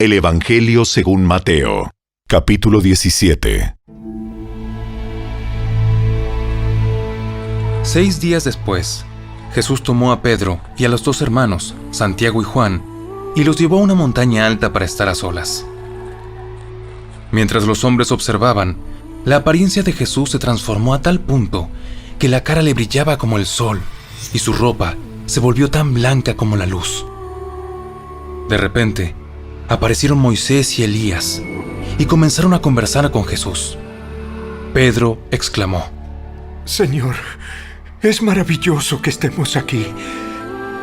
El Evangelio según Mateo, capítulo 17. 6 días después, Jesús tomó a Pedro y a los 2 hermanos, Santiago y Juan, y los llevó a una montaña alta para estar a solas. Mientras los hombres observaban, la apariencia de Jesús se transformó a tal punto que la cara le brillaba como el sol y su ropa se volvió tan blanca como la luz. De repente, aparecieron Moisés y Elías y comenzaron a conversar con Jesús. Pedro exclamó: Señor, es maravilloso que estemos aquí.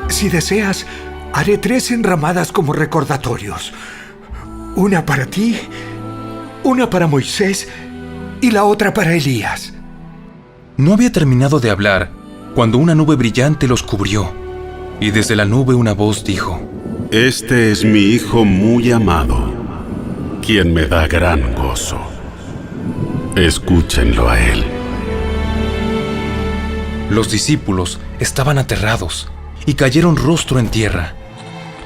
Si deseas, haré 3 enramadas como recordatorios. Una para ti, una para Moisés y la otra para Elías. No había terminado de hablar cuando una nube brillante los cubrió, y desde la nube una voz dijo: Este es mi Hijo muy amado, quien me da gran gozo. Escúchenlo a él. Los discípulos estaban aterrados y cayeron rostro en tierra.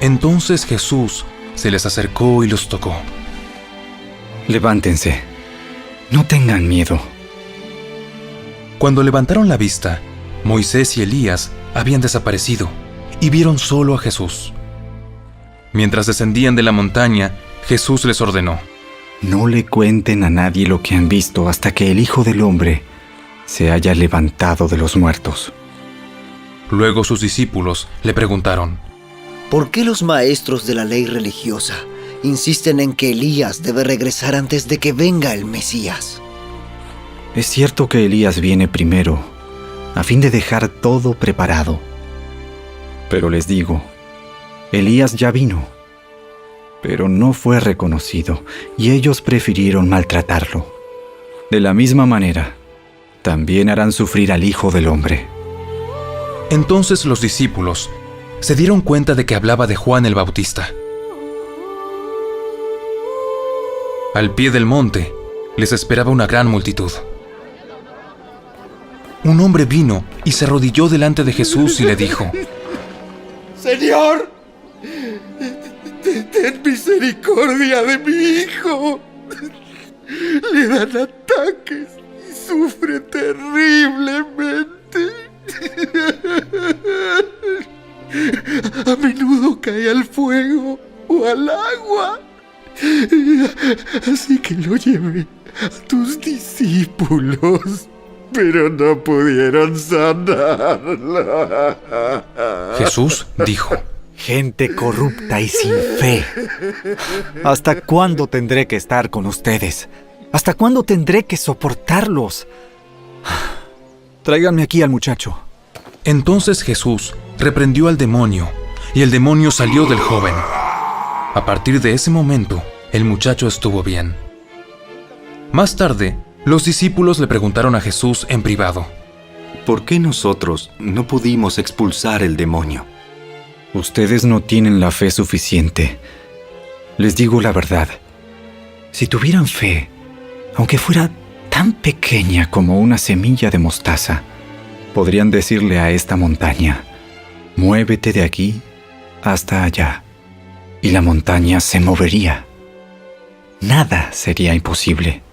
Entonces Jesús se les acercó y los tocó. Levántense, no tengan miedo. Cuando levantaron la vista, Moisés y Elías habían desaparecido y vieron solo a Jesús. Mientras descendían de la montaña, Jesús les ordenó: No le cuenten a nadie lo que han visto hasta que el Hijo del Hombre se haya levantado de los muertos. Luego sus discípulos le preguntaron: ¿Por qué los maestros de la ley religiosa insisten en que Elías debe regresar antes de que venga el Mesías? Es cierto que Elías viene primero, a fin de dejar todo preparado. Pero les digo, Elías ya vino, pero no fue reconocido, y ellos prefirieron maltratarlo. De la misma manera, también harán sufrir al Hijo del Hombre. Entonces los discípulos se dieron cuenta de que hablaba de Juan el Bautista. Al pie del monte les esperaba una gran multitud. Un hombre vino y se arrodilló delante de Jesús y le dijo: Señor, ten misericordia de mi hijo. Le dan ataques y sufre terriblemente. A menudo cae al fuego o al agua. Así que lo llevé a tus discípulos, pero no pudieron sanarlo. Jesús dijo: Gente corrupta y sin fe. ¿Hasta cuándo tendré que estar con ustedes? ¿Hasta cuándo tendré que soportarlos? Tráiganme aquí al muchacho. Entonces Jesús reprendió al demonio, y el demonio salió del joven. A partir de ese momento, el muchacho estuvo bien. Más tarde, los discípulos le preguntaron a Jesús en privado: ¿Por qué nosotros no pudimos expulsar el demonio? Ustedes no tienen la fe suficiente. Les digo la verdad. Si tuvieran fe, aunque fuera tan pequeña como una semilla de mostaza, podrían decirle a esta montaña: muévete de aquí hasta allá, y la montaña se movería. Nada sería imposible.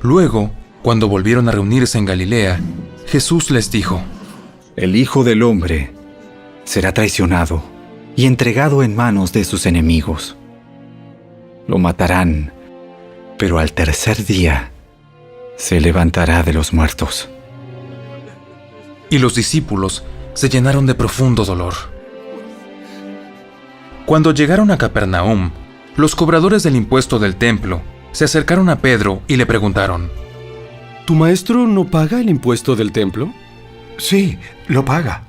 Luego, cuando volvieron a reunirse en Galilea, Jesús les dijo: El Hijo del Hombre será traicionado y entregado en manos de sus enemigos. Lo matarán, pero al tercer día se levantará de los muertos. Y los discípulos se llenaron de profundo dolor. Cuando llegaron a Capernaum, los cobradores del impuesto del templo se acercaron a Pedro y le preguntaron: ¿Tu maestro no paga el impuesto del templo? Sí, lo paga.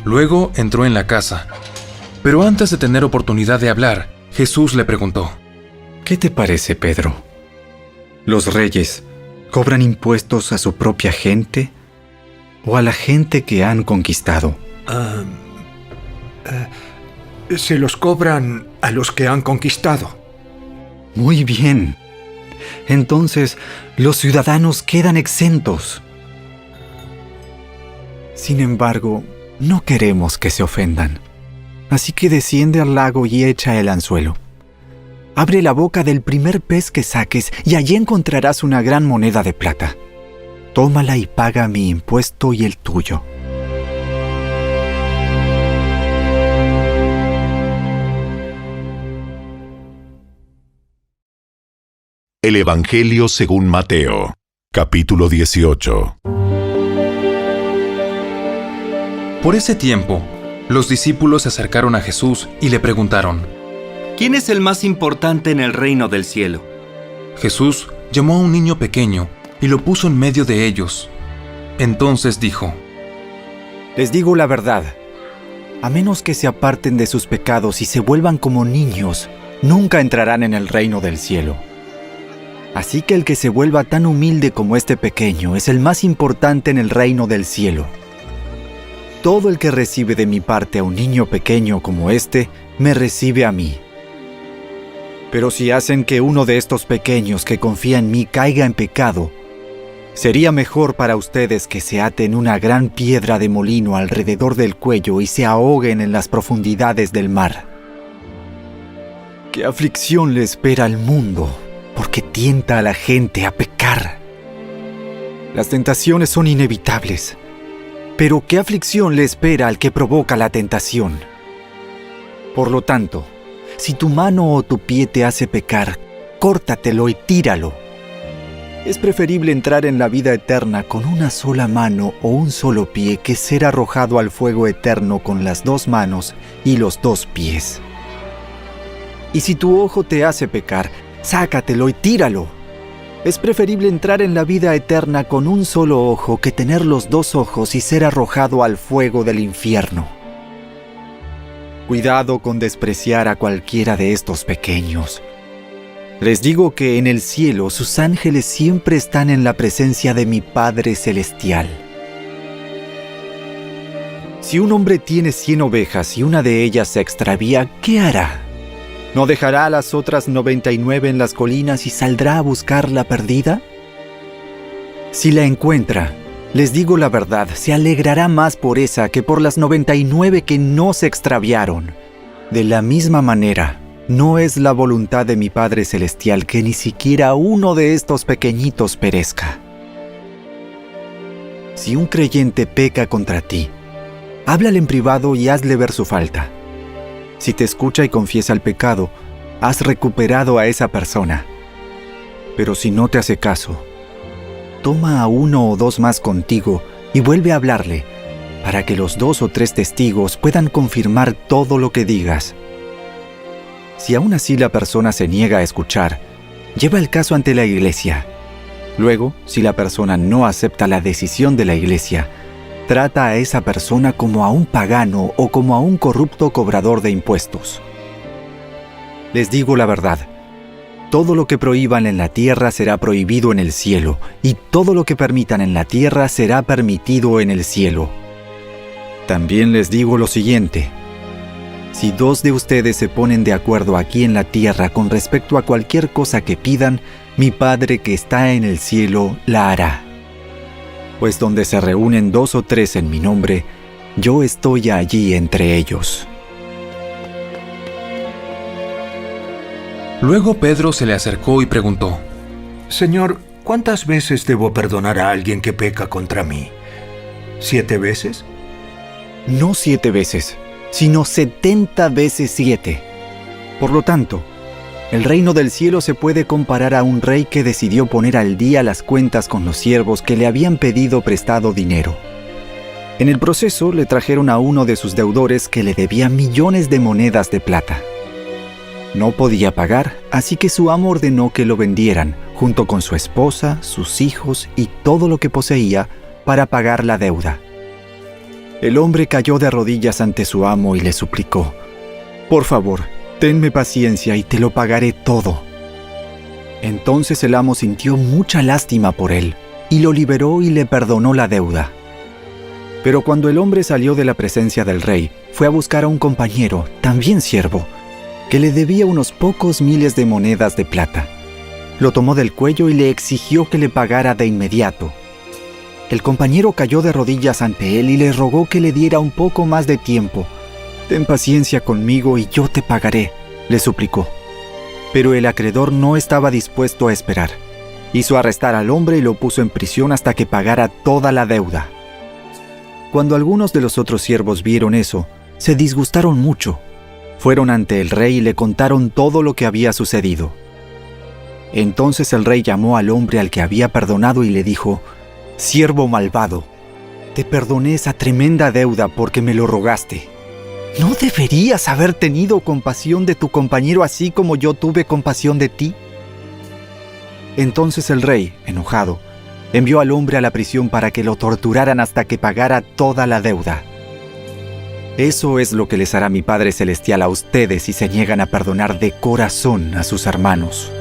Luego entró en la casa. Pero antes de tener oportunidad de hablar, Jesús le preguntó: ¿Qué te parece, Pedro? ¿Los reyes cobran impuestos a su propia gente o a la gente que han conquistado? Se los cobran a los que han conquistado. Muy bien. Entonces, los ciudadanos quedan exentos. Sin embargo, no queremos que se ofendan. Así que desciende al lago y echa el anzuelo. Abre la boca del primer pez que saques y allí encontrarás una gran moneda de plata. Tómala y paga mi impuesto y el tuyo. El Evangelio según Mateo, capítulo 18. Por ese tiempo, los discípulos se acercaron a Jesús y le preguntaron: ¿Quién es el más importante en el reino del cielo? Jesús llamó a un niño pequeño y lo puso en medio de ellos. Entonces dijo: Les digo la verdad, a menos que se aparten de sus pecados y se vuelvan como niños, nunca entrarán en el reino del cielo. Así que el que se vuelva tan humilde como este pequeño es el más importante en el reino del cielo. Todo el que recibe de mi parte a un niño pequeño como este, me recibe a mí. Pero si hacen que uno de estos pequeños que confía en mí caiga en pecado, sería mejor para ustedes que se aten una gran piedra de molino alrededor del cuello y se ahoguen en las profundidades del mar. ¿Qué aflicción le espera al mundo? Porque tienta a la gente a pecar. Las tentaciones son inevitables, pero ¿qué aflicción le espera al que provoca la tentación? Por lo tanto, si tu mano o tu pie te hace pecar, córtatelo y tíralo. Es preferible entrar en la vida eterna con una sola mano o un solo pie que ser arrojado al fuego eterno con las dos manos y los dos pies. Y si tu ojo te hace pecar, sácatelo y tíralo. Es preferible entrar en la vida eterna con un solo ojo que tener los dos ojos y ser arrojado al fuego del infierno. Cuidado con despreciar a cualquiera de estos pequeños. Les digo que en el cielo sus ángeles siempre están en la presencia de mi Padre Celestial. Si un hombre tiene 100 ovejas y una de ellas se extravía, ¿qué hará? ¿No dejará a las otras 99 en las colinas y saldrá a buscar la perdida? Si la encuentra, les digo la verdad, se alegrará más por esa que por las 99 que no se extraviaron. De la misma manera, no es la voluntad de mi Padre Celestial que ni siquiera uno de estos pequeñitos perezca. Si un creyente peca contra ti, háblale en privado y hazle ver su falta. Si te escucha y confiesa el pecado, has recuperado a esa persona. Pero si no te hace caso, toma a 1 o 2 más contigo y vuelve a hablarle, para que los 2 o 3 testigos puedan confirmar todo lo que digas. Si aún así la persona se niega a escuchar, lleva el caso ante la iglesia. Luego, si la persona no acepta la decisión de la iglesia, trata a esa persona como a un pagano o como a un corrupto cobrador de impuestos. Les digo la verdad, todo lo que prohíban en la tierra será prohibido en el cielo, y todo lo que permitan en la tierra será permitido en el cielo. También les digo lo siguiente: si 2 de ustedes se ponen de acuerdo aquí en la tierra con respecto a cualquier cosa que pidan, mi Padre que está en el cielo la hará. Pues donde se reúnen 2 o 3 en mi nombre, yo estoy allí entre ellos. Luego Pedro se le acercó y preguntó: Señor, ¿cuántas veces debo perdonar a alguien que peca contra mí? ¿7 veces? No 7 veces, sino 70 veces 7. Por lo tanto, el reino del cielo se puede comparar a un rey que decidió poner al día las cuentas con los siervos que le habían pedido prestado dinero. En el proceso le trajeron a uno de sus deudores que le debía millones de monedas de plata. No podía pagar, así que su amo ordenó que lo vendieran, junto con su esposa, sus hijos y todo lo que poseía, para pagar la deuda. El hombre cayó de rodillas ante su amo y le suplicó: «Por favor, tenme paciencia y te lo pagaré todo». Entonces el amo sintió mucha lástima por él, y lo liberó y le perdonó la deuda. Pero cuando el hombre salió de la presencia del rey, fue a buscar a un compañero, también siervo, que le debía unos pocos miles de monedas de plata. Lo tomó del cuello y le exigió que le pagara de inmediato. El compañero cayó de rodillas ante él y le rogó que le diera un poco más de tiempo, «Ten paciencia conmigo y yo te pagaré», le suplicó. Pero el acreedor no estaba dispuesto a esperar. Hizo arrestar al hombre y lo puso en prisión hasta que pagara toda la deuda. Cuando algunos de los otros siervos vieron eso, se disgustaron mucho. Fueron ante el rey y le contaron todo lo que había sucedido. Entonces el rey llamó al hombre al que había perdonado y le dijo: «Siervo malvado, te perdoné esa tremenda deuda porque me lo rogaste. ¿No deberías haber tenido compasión de tu compañero así como yo tuve compasión de ti?» Entonces el rey, enojado, envió al hombre a la prisión para que lo torturaran hasta que pagara toda la deuda. Eso es lo que les hará mi Padre Celestial a ustedes si se niegan a perdonar de corazón a sus hermanos.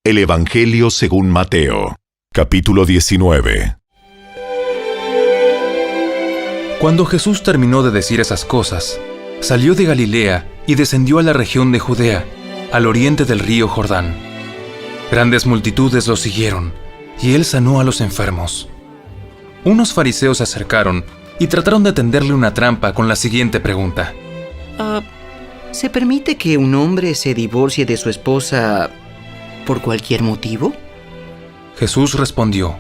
El Evangelio según Mateo, capítulo 19. Cuando Jesús terminó de decir esas cosas, salió de Galilea y descendió a la región de Judea, al oriente del río Jordán. Grandes multitudes lo siguieron, y él sanó a los enfermos. Unos fariseos se acercaron y trataron de tenderle una trampa con la siguiente pregunta: ¿Se permite que un hombre se divorcie de su esposa por cualquier motivo? Jesús respondió: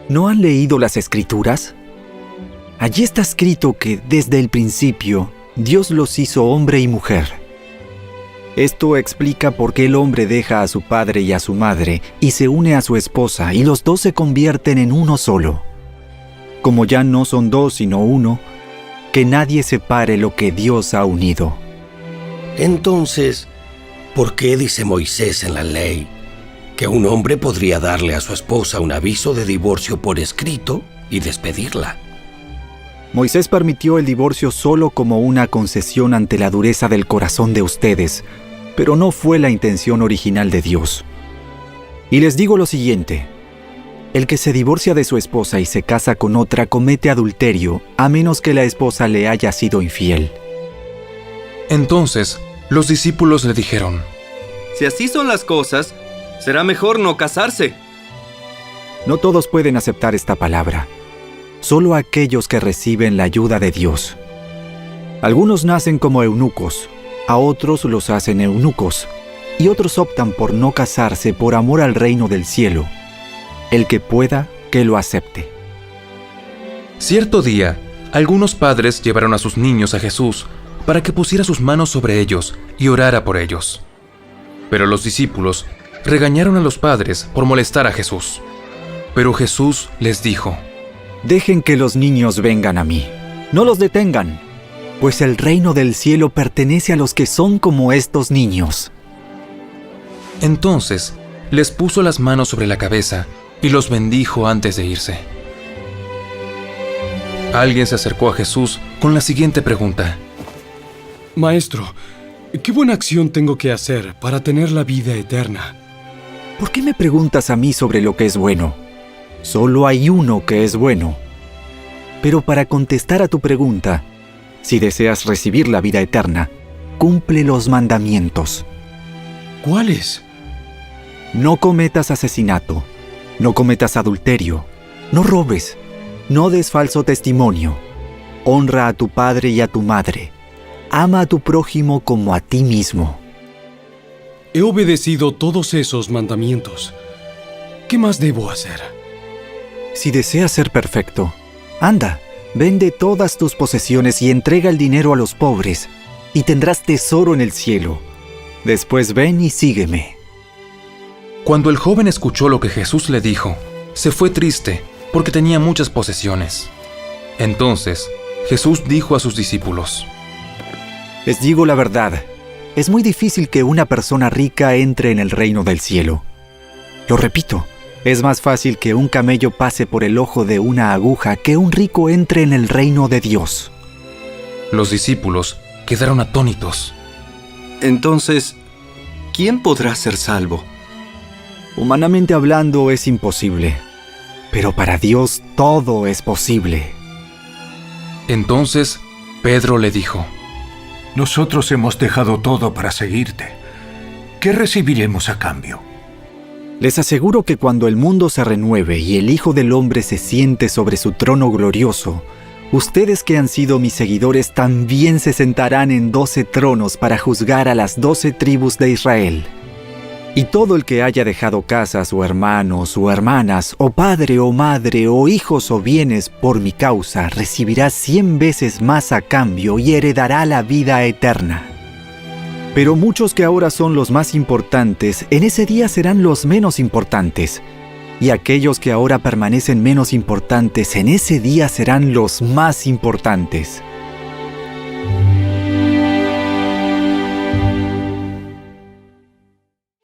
¿No han leído las Escrituras? Allí está escrito que desde el principio Dios los hizo hombre y mujer. Esto explica por qué el hombre deja a su padre y a su madre y se une a su esposa y los dos se convierten en uno solo. Como ya no son dos sino uno, que nadie separe lo que Dios ha unido. Entonces, ¿por qué dice Moisés en la ley que un hombre podría darle a su esposa un aviso de divorcio por escrito y despedirla? Moisés permitió el divorcio solo como una concesión ante la dureza del corazón de ustedes, pero no fue la intención original de Dios. Y les digo lo siguiente: el que se divorcia de su esposa y se casa con otra comete adulterio, a menos que la esposa le haya sido infiel. Entonces, los discípulos le dijeron: Si así son las cosas, será mejor no casarse. No todos pueden aceptar esta palabra, solo aquellos que reciben la ayuda de Dios. Algunos nacen como eunucos, a otros los hacen eunucos, y otros optan por no casarse por amor al reino del cielo. El que pueda, que lo acepte. Cierto día, algunos padres llevaron a sus niños a Jesús para que pusiera sus manos sobre ellos y orara por ellos. Pero los discípulos regañaron a los padres por molestar a Jesús. Pero Jesús les dijo: Dejen que los niños vengan a mí. No los detengan, pues el reino del cielo pertenece a los que son como estos niños. Entonces, les puso las manos sobre la cabeza y los bendijo antes de irse. Alguien se acercó a Jesús con la siguiente pregunta: Maestro, ¿qué buena acción tengo que hacer para tener la vida eterna? ¿Por qué me preguntas a mí sobre lo que es bueno? Solo hay uno que es bueno. Pero para contestar a tu pregunta, si deseas recibir la vida eterna, cumple los mandamientos. ¿Cuáles? No cometas asesinato, no cometas adulterio, no robes, no des falso testimonio, honra a tu padre y a tu madre, ama a tu prójimo como a ti mismo. He obedecido todos esos mandamientos. ¿Qué más debo hacer? Si deseas ser perfecto, anda, vende todas tus posesiones y entrega el dinero a los pobres, y tendrás tesoro en el cielo. Después ven y sígueme. Cuando el joven escuchó lo que Jesús le dijo, se fue triste porque tenía muchas posesiones. Entonces, Jesús dijo a sus discípulos: Les digo la verdad, es muy difícil que una persona rica entre en el reino del cielo. Lo repito, es más fácil que un camello pase por el ojo de una aguja que un rico entre en el reino de Dios. Los discípulos quedaron atónitos. Entonces, ¿quién podrá ser salvo? Humanamente hablando es imposible, pero para Dios todo es posible. Entonces, Pedro le dijo: Nosotros hemos dejado todo para seguirte. ¿Qué recibiremos a cambio? Les aseguro que cuando el mundo se renueve y el Hijo del Hombre se siente sobre su trono glorioso, ustedes que han sido mis seguidores también se sentarán en 12 tronos para juzgar a las 12 tribus de Israel. Y todo el que haya dejado casas o hermanos o hermanas, o padre o madre, o hijos o bienes por mi causa, recibirá 100 veces más a cambio y heredará la vida eterna. Pero muchos que ahora son los más importantes, en ese día serán los menos importantes. Y aquellos que ahora permanecen menos importantes, en ese día serán los más importantes.